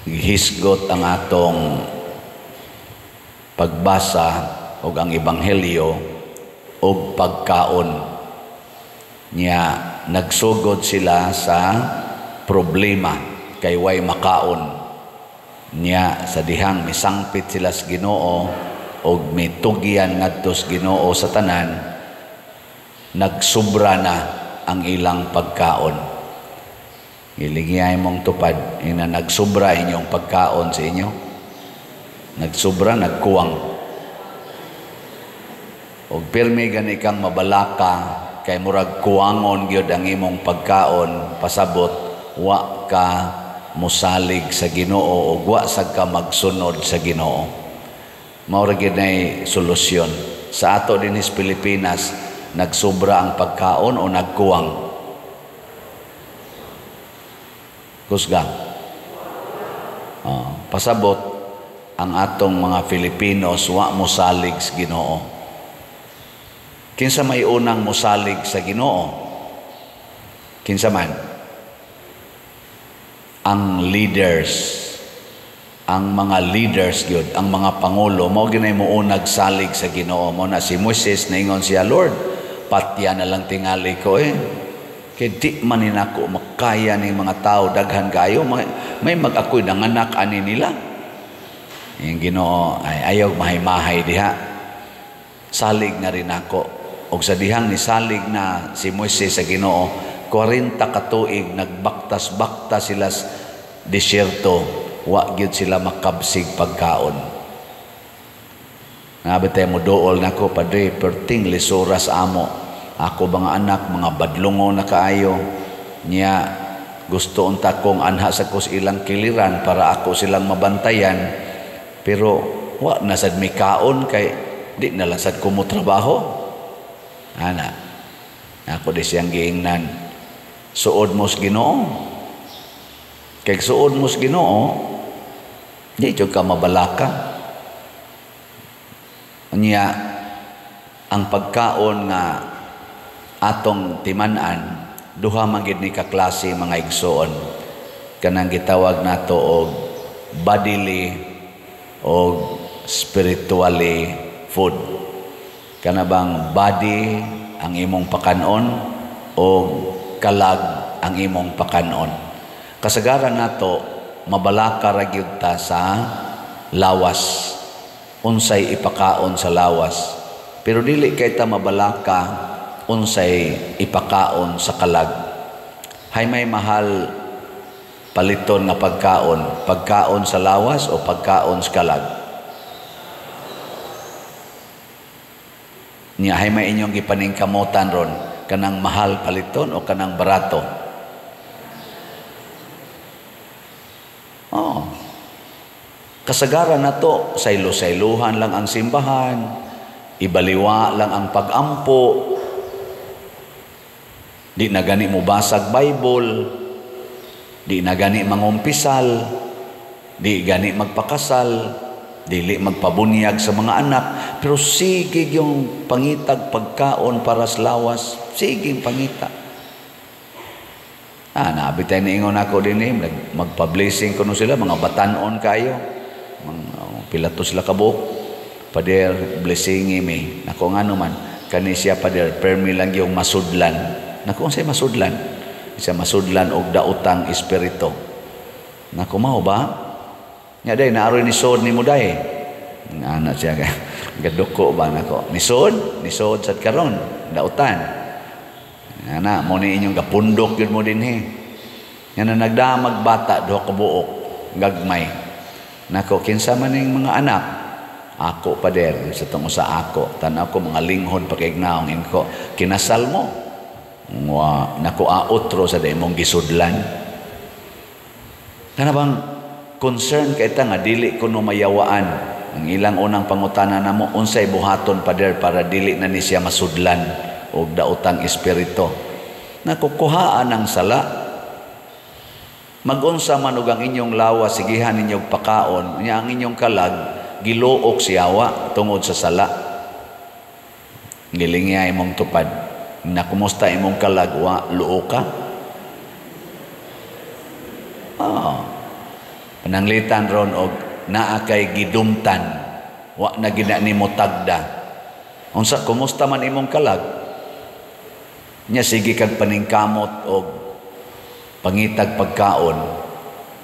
Gihisgot ang atong pagbasa og ang ebanghelyo og pagkaon niya. Nagsugod sila sa problema kay way makaon niya. Sa dihang misangpit sila sa Ginoo og mitugyan ngadto sa Ginoo sa tanan, nagsubra na ang ilang pagkaon. Iligiyay mong tupad ina nagsubra inyong pagkaon sa inyo. Nagsubra, nagkuwang. Og pirmi gani kang mabalaka kay murag kuwangon gyud ang imong pagkaon, pasabot wa ka musalig sa Ginoo o wa sad ka magsunod sa Ginoo. Mao ra gyud nay solusyon. Sa ato dinhi sa Pilipinas, nagsubra ang pagkaon o nagkuwang? Kusga. Pasabot ang atong mga Filipinos wa musalig sa Ginoo. Kinsa may unang musalig sa Ginoo? Kinsa man? Ang leaders. Ang mga leaders gyud, ang mga pangulo, mao ginay mo unag salig sa Ginoo. Mo na si Moises naingon siya, Lord, patya na lang tingali ko kay di man ninako makaya ning mga tao daghan kayo, may mag-ako'y nanganak ani nila. Yung Ginoo ay ayaw mahay-mahay diha. Salig na rin ako. Og sa dihang ni salig na si Moises sa Ginoo, 40 ka tuig nagbaktas-baktas sila sa disyerto, wa gyud sila makabsig pagkaon. Nabitay mo dool nako, Padre, perting lisuras amo. Ako mga anak, mga badlungo na kaayo. Niya gusto unta kong anha sa kus ilang kiliran para ako silang mabantayan. Pero wa nasad mi kaon kay di na lang sad ko mo trabaho. Ana, ako di siyang giingnan, suod mo sa Ginoo. Kay suod mo sa Ginoo, di jud ka mabalaka. Niya ang pagkaon nga atong timan-an, duha man gid ni ka klase mga igsoon. Kanang gitawag nato og bodily o spiritually food. Kana bang body ang imong pakanon o kalag ang imong pakanon. Kasagaran nato mabalaka ra gyud ta sa lawas, unsay ipakaon sa lawas, pero dili kay ta mabalaka unsay ipakaon sa kalag. Hay may mahal paliton nga pagkaon sa lawas o pagkaon sa kalag. Niya hay may inyong gipaningkamutan ron, kanang mahal paliton o kanang barato? Kasagaran na to, saylo-sayluhan lang ang simbahan, ibaliwa lang ang pag-ampo, di na gani mo basag Bible, di na gani mangumpisal, di gani magpakasal, dili magpabunyag sa mga anak, pero sige yung pangitag pagkaon para sa lawas, sige pangita. Nabitay na ingon ako din magpa-blessing ko no sila, mga batanon kayo, pilato sila kabuk, pader blessingi me, nako nga naman, kani siya pader, permi lang yung masudlan, nako siya masudlan, siya masudlan og daotang espiritu, nako mao ba? Nya day naaroy ni sod ni mo day. Ana siya gaduko ba nako. Ni sod sad karon dautan. Ana mo ni inyong gapundok gyud mo dinhi. Nya na nagdamag bata duha ka buok gagmay. Nako kinsa man ning mga anak? Ako pa der sa tungo sa ako. Tan-aw ko mga linghon pakignaong inko. Kinasal mo. Wa nako aotro sa day mong gisudlan. Kana bang concern kay ta nga dili kuno mayawaan ang ilang unang pangutana namo unsay buhaton pader para dili na ni siya masudlan og daotang espiritu. Nakukuhaan ang sala. Magunsa man og ang inyong lawas sigihan ninyong pakaon, nya ang inyong kalag giluok siyawa tungod sa sala. Gilingya imong tupad. Na kumusta imong kalag wa luo ka? nanglitan ron og naa kay gidumtan wa na gina nimo tagda. Unsa kumusta man imong kalag? Nya sige kag paningkamot og pangitag pagkaon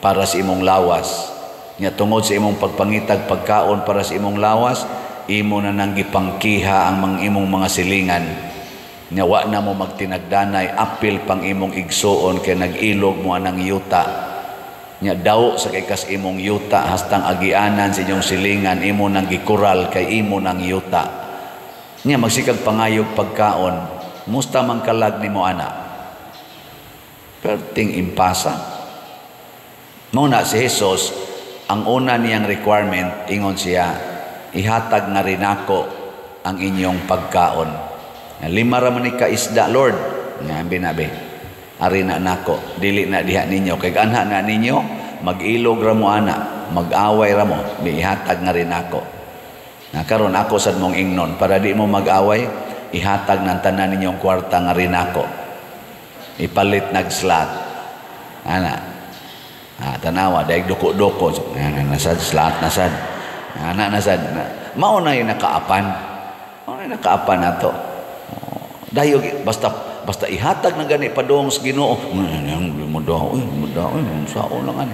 para sa imong lawas. Nya tungod sa imong pagpangitag pagkaon para sa imong lawas, imo na nang gipangkiha ang imong mga silingan. Nya wa na mo magtinagdanay, apil pang imong igsuon kay nag-ilog mo anang yuta. Nya daw sa kay kas imong yuta hastang agianan sa inyong silingan, imo nang gikural kay imo nang yuta. Nya magsikag pangayog pagkaon, musta man kalag nimo ana? Perting impasa. Muna si Jesus, ang una niyang requirement, ingon siya, ihatag na rin ako ang inyong pagkaon. 5 raman ni kaisda, Lord. Nga binabi, ari na nako, dili na diha ninyo. Kay anha na ninyo, mag-ilog ra mo ana, mag-away ra mo, ihatag na rin ako. Karon ako sad mong ingnon, para di mo mag-away, ihatag ng tanan ninyong kwarta nga rin ako. Ipalit nag-slot. Ana. Tanawa, dahil duko-duko. Nasad, slot, nasad. Nasad. Mauna yung nakaapan. Mauna yung nakaapan na to. Dahil, basta ihatag na gani pa doong sa Ginoo. Sao lang.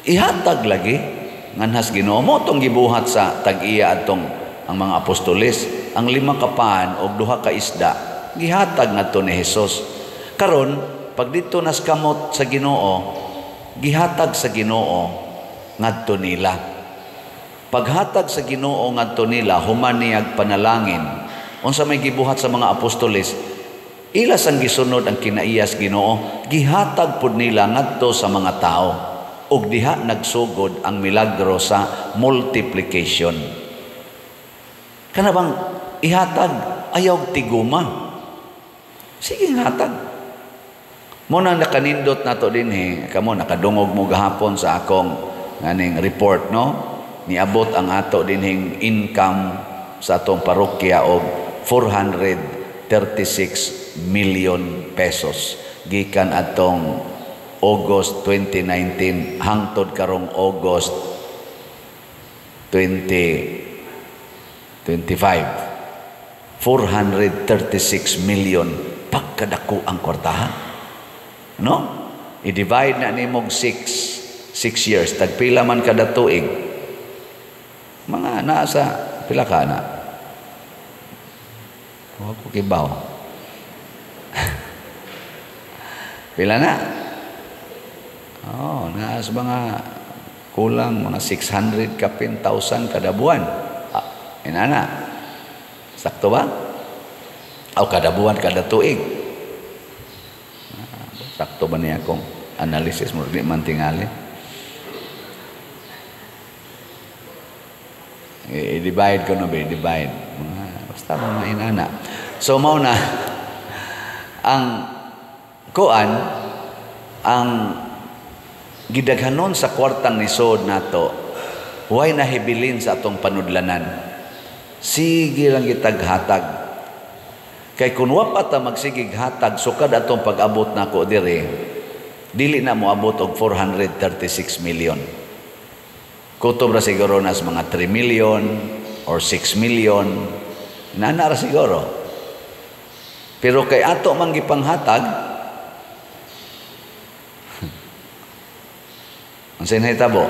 Ihatag lagi. Nganhas Ginoo mo itong gibuhat sa tag-iya atong ang mga apostolis. Ang 5 kapaan o 2 ka isda. Gihatag na to ni Jesus. Karon, pag dito naskamot sa Ginoo, gihatag sa Ginoo ngadto nila. Paghatag sa Ginoo ngadto nila, human niyag panalangin. Unsa may gibuhat sa mga apostoles, ilas ang gisunod ang kinaiyas Ginoo, gihatag pud nila ngadto sa mga tao. Ug diha nagsugod ang milagro sa multiplication. Kana bang ihatag ayaw tiguma. Sige hatag. Muna nakanindot na to din kamo nakadungog mo gahapon sa akong nganing report, no? Niabot ang ato dinhing income sa atong parokya og 436 million pesos gikan atong August 2019 hangtod karong August 2025. 436 million pagkadako ang kwartahan. No? I-divide na nimog 6 years. Tagpila man kada tuig. Mga nasa pila ka na. Huwag ko kibaw. Pila na? Nasa mga kulang mga 600 kapin thousand kada buwan. Inana. Sakto ba? O kada buwan, kada tuig. Sakto ba niya akong analysis mo? Di man tingali. I-divide ko na ba? I-divide. Basta mo na inana. So, mauna, ang kuan, ang gidaghanon sa kwartang nisod nato, huwag nahibilin sa atong panudlanan. Sige lang gitaghatag. Kay kung wapat ta magsigig hatag sukad atong pag-abot nako dire, dili na mo abot og 436 million. Kutob ra siguro nas mga 3 million or 6 million. Nana ra siguro. Pero kay ato man gipanghatag, ang sinahitabo,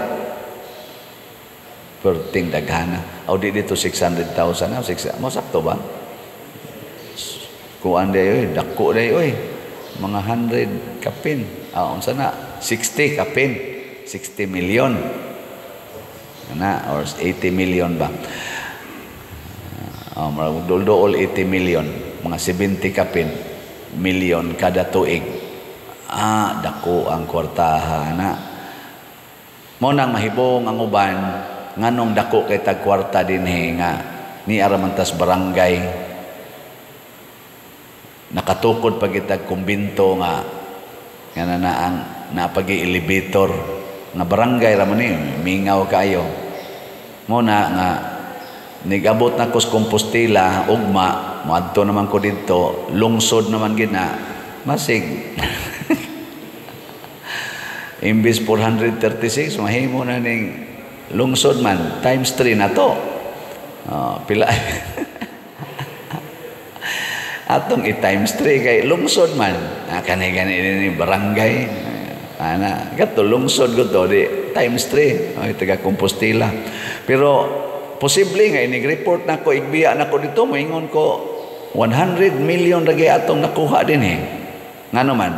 perting daghana. O di dito 600,000 na, mo sakto ba? Kuan day dako day mga 100 kapin. Unsa na 60 kapin, 60 million na or 80 million ba? Dol 80 million, mga 70 kapin million kada tuig. Dako ang kwartahan na. Mo nang mahibong ang uban nganong dako kay tag kwarta dinhi nga ni aramantas barangay. Nakatukod pag itag kumbinto nga na ang napag-elevator nga barangay raman ni mingaw kayo. Muna nga nigabot na ko sa Compostela ugma moadto naman ko dito lungsod naman gina masig Imbis 436, mahimo na ning lungsod man, times 3 na to. Pila. Atong i-times 3 kay lungsod man. Kani-gani ni barangay. Gato, lungsod ko to, di, times 3. Taga Compostela. Pero, posible nga, inig-report na ko, igbiya na ko dito, maingon ko, 100 million lagi atong nakuha din eh. Nga naman,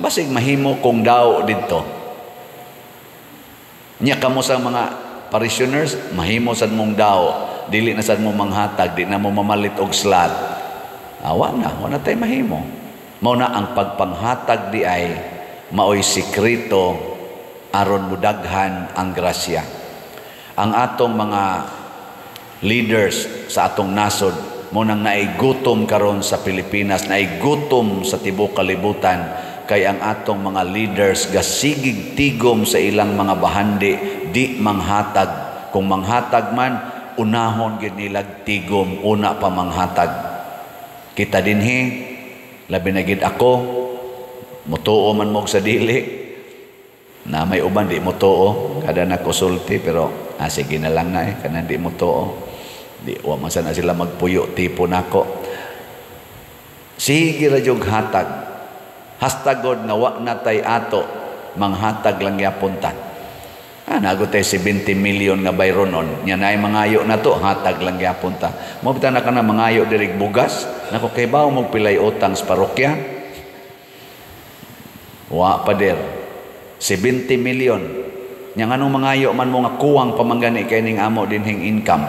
basig mahimo kung daw dito. Nya kamo sa mga parishioners, mahimo sad mong daw, dili na sad mo manghatag, di na mo mamalit og slot. Wala tay mahimo. Mao na ang pagpanghatag di ay maoy sikreto aron mudaghan ang grasya. Ang atong mga leaders sa atong nasod mo nang naigutom karon sa Pilipinas, naigutom sa tibuok kalibutan. Kay ang atong mga leaders gasigig tigom sa ilang mga bahandi di manghatag. Kung manghatag man, unahon gid nilag tigom, una pa manghatag. Kita dinhi, labi na gid ako, mutuo man mo sa dili, na may uban di mutuo, kada na konsulti, pero sige na lang na kanan di mutuo. Di wa man sana sila magpuyo tipo nako. Sige ra jog hatag. Hastagod nga wa natay ato manghatag lang yapon ta. Nago tay 70 million nga bayronon. Nya nay mangayo na to, hatag lang yapon ta. Mo bitan na kana mangayo diri bugas, nako kay bawo mo pilay utang sa parokya. Wa pader. 70 million. Nya nganong mangayo man mo nga kuwang pamanggani kay ning amo dinhing income.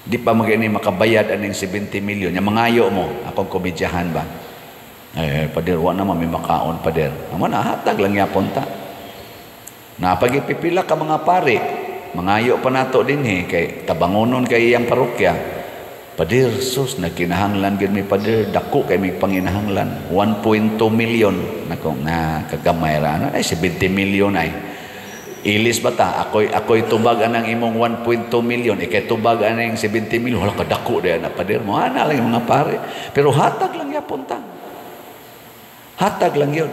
Di pa magani makabayad aning 70 million. Nya mangayo mo, akong komedyahan ba? Pader, wa naman may makaon, pader. Naman, hatag lang yapon ta. Napagipipila ka mga pare, mangayo pa nato din kay tabangonon kay iyang parokya. Pader, sus, nagkinahanglan gid mi pader, dako kay may panginahanglan. 1.2 million. Kagamay ra. 70 million ay. Ilis ba ta? Ako'y tubag anang imong 1.2 million. Ikay tubag anang 70 million. Wala ka dako din na pader. Mohana lang yung mga pare. Pero hatag lang yapon ta. Hatag lang yun.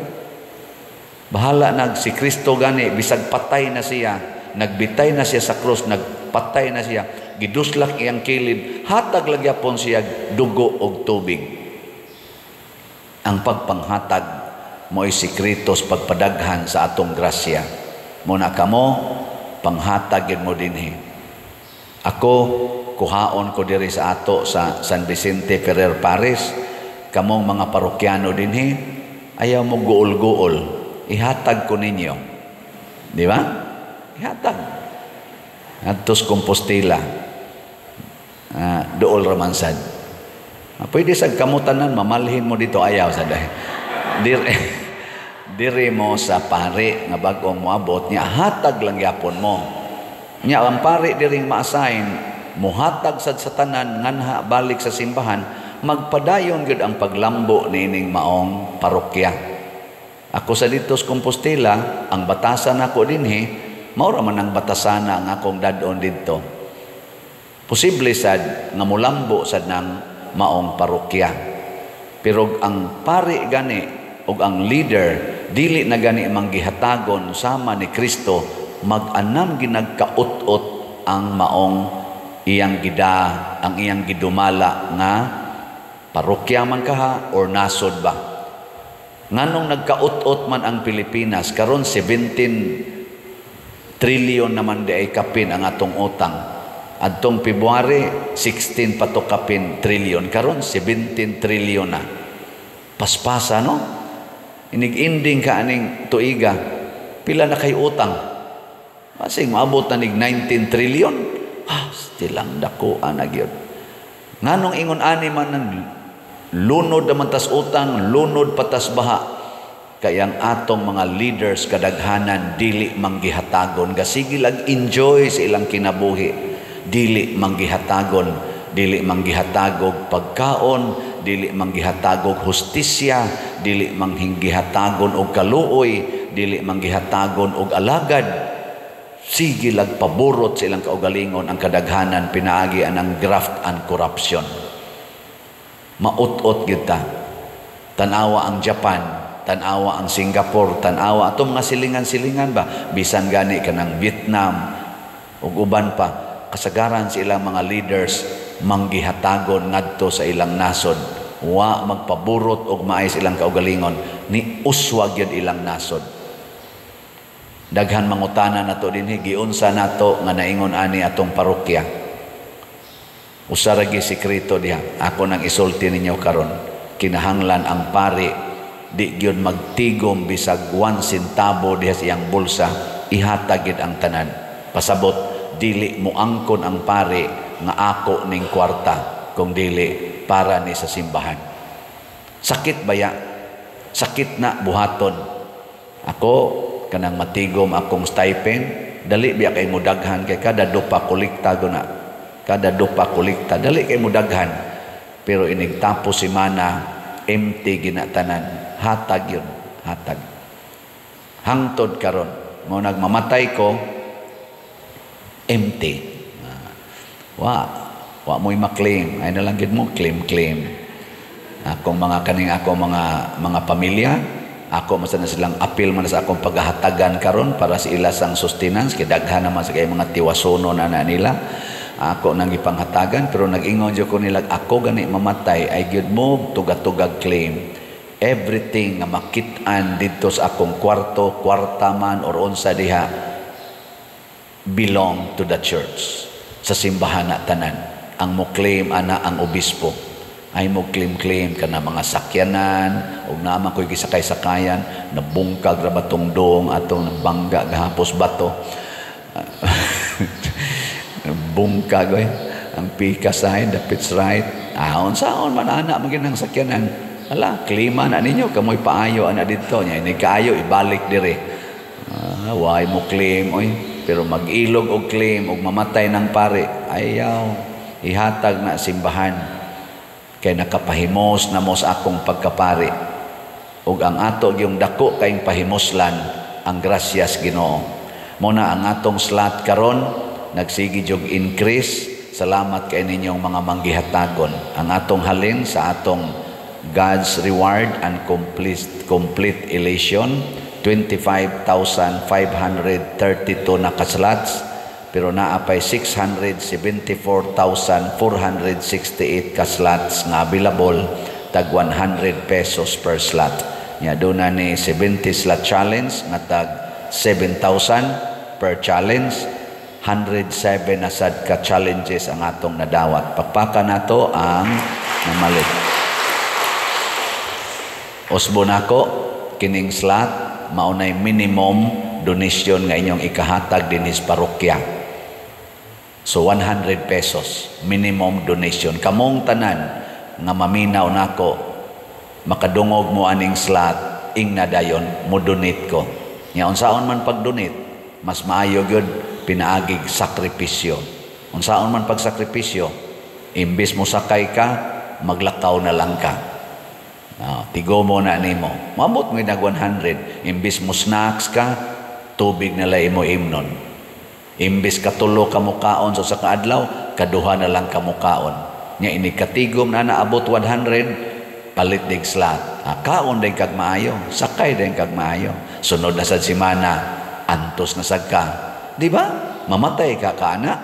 Bahala si Kristo gani, bisag patay na siya, nagbitay na siya sa krus, nagpatay na siya, giduslak iyang kilid, hatag lang yapon siya dugo og tubig. Ang pagpanghatag mo'y sikretos pagpadaghan sa atong grasya. Muna kamo, panghatag mo dinhi. Ako, kuhaon ko diri sa ato sa San Vicente Ferrer Paris, kamong mga parokyano dinhi, ayaw mo guol-guol, ihatag ko ninyo. Di ba? Ihatag. Atos Compostela. Dool ramansad. Pwede sa kamutanan, mamalhin mo dito, ayaw sa dahil. Dire mo sa pare, nga bagong moabot, niya hatag lang yapon mo. Niya, ang pare diring ma-assign, muhatag sa tanan, nganha balik sa simbahan, magpadayon gud ang paglambo nining maong parokya. Ako sa dito sa Compostela, ang batasan ako dinhi, mao ra man ang batasan ang akong dadon didto. Posible sad nga mulambo sad nang maong parokya. Pero ang pare gani ug ang leader dili na gani manggihatagon sama ni Kristo, mag-anam ginagkaut-ot ang maong iyang gidumala nga parokya man kaha or nasod ba. Nganong nagkaut-ot man ang Pilipinas, karon 17 trillion naman di ay kapin ang atong utang. Adtong February, 16 patukapin trillion. Karon 17 trillion na. Paspasa, no? Inig-ending ka aning tuiga, pila na kay utang. Masing maabot na nig 19 trillion. Stilang dakuan na gyud. Nganong ingon ani man ng lunod naman tas utang, lunod patas baha. Kayang atong mga leaders kadaghanan dili manggihatagon, gasigi lag enjoy sa ilang kinabuhi. Dili manggihatagog pagkaon, dili manggihatagog hustisya, dili manghingihatagon og kaluoy, dili manggihatagon og alagad. Sige lag paborot sa ilang kaugalingon ang kadaghanan pinaagi anang graft and corruption. Maut-ot kita. Tanawa ang Japan, tanawa ang Singapore, tanawa ato mga silingan-silingan ba, bisan gani ka ng Vietnam ug uban pa, kasagaran sa ilang mga leaders manggihatagon ngadto sa ilang nasod, wa magpaburot og maayos ilang kaugalingon, ni uswag yun ilang nasod. Daghan mangutana nato dinhi, giunsa nato nga naingon ani atong parokya. Usa ra gi sekreto diha, ako nang isulti ninyo karon, kinahanglan ang pari di gyud magtigom bisag 1 centavo diha sa iyang bulsa, ihatag gid ang tanan. Pasabot dili mo angkon ang pari nga ako ning kwarta, kung dili para ni sa simbahan. Sakit baya, sakit na buhaton. Ako kanang matigom akong stipend, dali biya kay mudaghan kay kada dupa kolekta guna, kada dupa kolekta dali kay mudaghan, pero inig tapos semana empty ginatanan. Hatag yun, hatag. Hangtod karon mo nagmamatay ko, empty. Wa mo'y maklaim, ay nalang gid mo claim. Akong mga kaning ako mga pamilya, ako man na silang appeal man sa akong paghahatagan karon para sa ila sang sustenance, kay daghan naman sa kay mga tiwasono na nila. Ako nang ipanghatagan, pero nag-ingon jud ko nila, ako gani mamatay ay gyud mo tugatugag claim. Everything nga makit-an dito sa akong kwarto, kwarta man or unsa diha, belong to the church. Sa simbahan na tanan. Ang mo claim ana ang obispo. Ay mo claim ka na mga sakyanan, o naman ko'y gisakay-sakayan, nabungkag ra batong dong, atong nabangga gahapos bato. Bungkag ang pikas side, the pitch right. Saon man ana maginang sakyanan. Ala, klima na ninyo, kamoy paayo ana dito nya, ini kaayo ibalik dire. Why mo claim oy, pero mag-ilog og claim og mamatay ng pare, ayaw ihatag na simbahan kay nakapahimos na mo sa akong pagkapari. Ug ang ato yung dako kayong pahimoslan ang grasyas Ginoo. Muna ang atong slot karon nagsigi jog increase. Salamat kay ninyong mga manggihatagon. Ang atong halin sa atong God's reward and complete elation, 25,532 na kaslots, pero naapay 674,468 kaslots nga available, tag 100 pesos per slot. Nya doon na ni 70 slot challenge nga tag 7,000 per challenge. 107 na sad ka challenges ang atong nadawat. Pagpaka nato ang namalit. Osbo nako kining slot maunay minimum donation nga inyong ikahatag dinis parokya. So 100 pesos minimum donation. Kamong tanan nga maminaw nako makadungog mo aning slot ing nadayon mo donate ko. Nya unsaon man pag-donate, mas maayo gyud pinaagig sakripisyo. Unsaon man pag sakripisyo, imbis mo sakay ka, maglakaw na lang ka. Tigo mo na nimo. Mamot mo nag 100. Imbis mo snacks ka, tubig na lang mo imnon. Imbis katulo ka mukaon sa kaadlaw, kaduha na lang ka mukaon. Nya ini katigom na naabot 100, palit dig slot. Kaon din kag maayo, sakay din kag maayo. Sunod na sad semana, antos na sad ka. Di ba? Mamatay ka kana.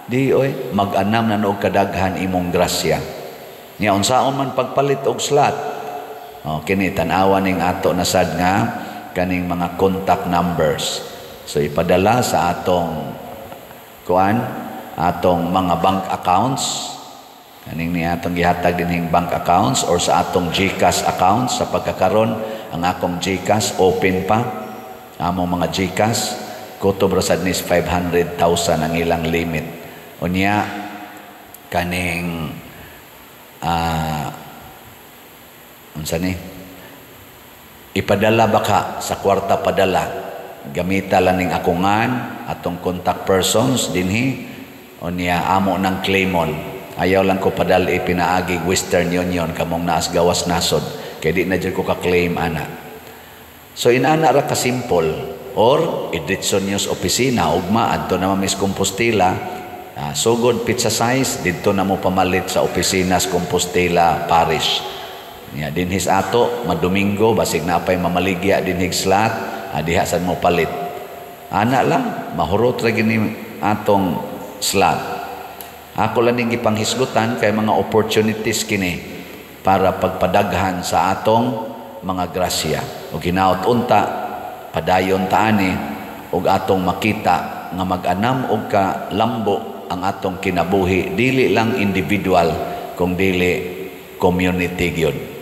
Di oy, mag-anam na noog kadaghan imong grasya. Nya unsaon man pagpalit og slot. Kini tan-awan ning ato na sad nga kaning mga contact numbers. So ipadala sa atong atong mga bank accounts. Kaning ni atong gihatag dinhing bank accounts or sa atong GCash accounts. Sa pagkakaron ang akong GCash open pa. Among mga GCash kutob ra sad nis 500,000 ang ilang limit. Unya kaning unsa ni? Ipadala baka sa kwarta padala. Gamita lang ning akungan atong contact persons dinhi. Unya amo nang claimon. Ayaw lang ko padala ipinaagi Western Union kamong naas gawas nasod. Kay di na jud ko ka-claim ana. So inana ra ka simple or idritson news opisina ugma adto na Miss Compostela. Sugod pizza size didto na mo pamalit sa opisina sa Compostela Parish. Nya dinhis ato madomingo basig na pay mamaligya dinhig slot, diha sad mo palit. Ana lang mahurot ra gini atong slot. Ako lang ning ipanghisgutan kay mga opportunities kini para pagpadaghan sa atong mga grasya. O ginaot unta padayon ta ani ug atong makita nga mag-anam og ka lambo ang atong kinabuhi, dili lang individual kung dili community gyud.